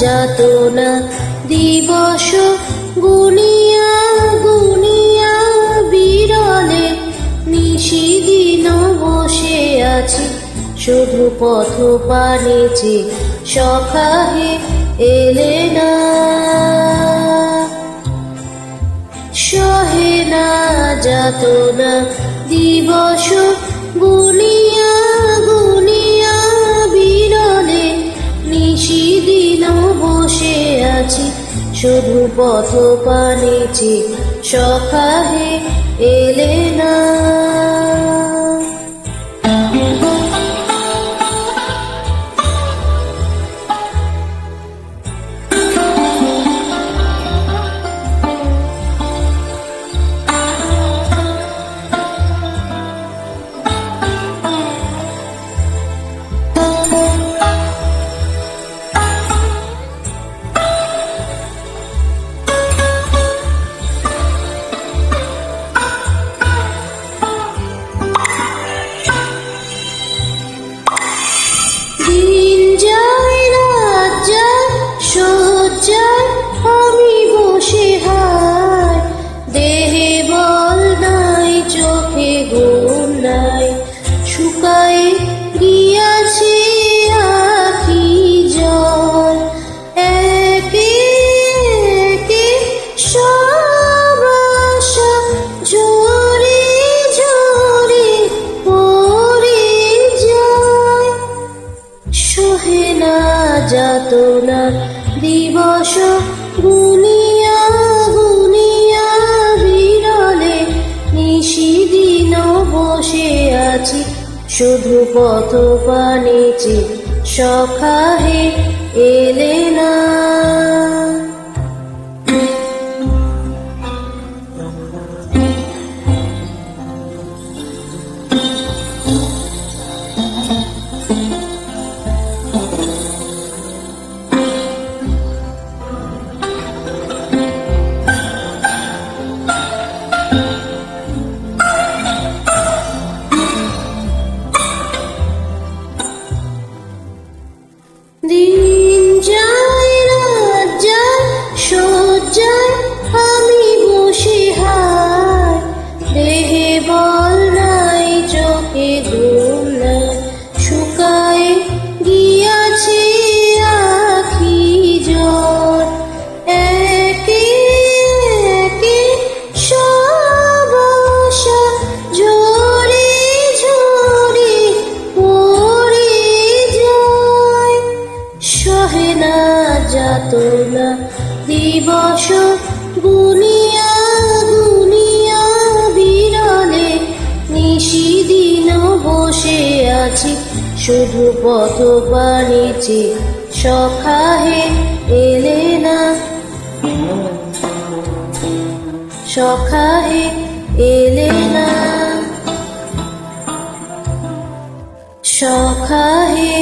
যাতনা দিবস গুনিয়া গুনিয়া বিরলে নিশিদিন বসে আছি শুধু পথ পানে যে সখা হে এলে না সহে না যাতনা দিবস গুনিয়া গুনিয়া বিরলে নিশিদিন বসে আছি শুধু পথ পানে যে সখা হে এলে না আমি বসে হায় দেহে বল নাই চোখে ঘুম নাই শুকায় গিয়াছে আখি জল একে একে সব আশা ঝরে ঝরে পড়ে যায় সহে না যাতনা দিবস গুনিয়া গুনিয়া বিরলে নিশিদিন বসে আছি শুধু পথ পানে যে সখা হে এলে না দিন যায় রাত যায় সজ্জায় আমি বসে হায় দেহে বল নাই চোখে ঘুম নাই শুকায় গিয়াছে আখি জল একে একে সব আশা ঝরে ঝরে পড়ে যায় সহে না যাতনা দিবস গুনিয়া গুনিয়া বিরলে নিশিদিন বসে আছি শুধু পথ পানে যে সখা হে এলে না সখা হে এলে না সখা হে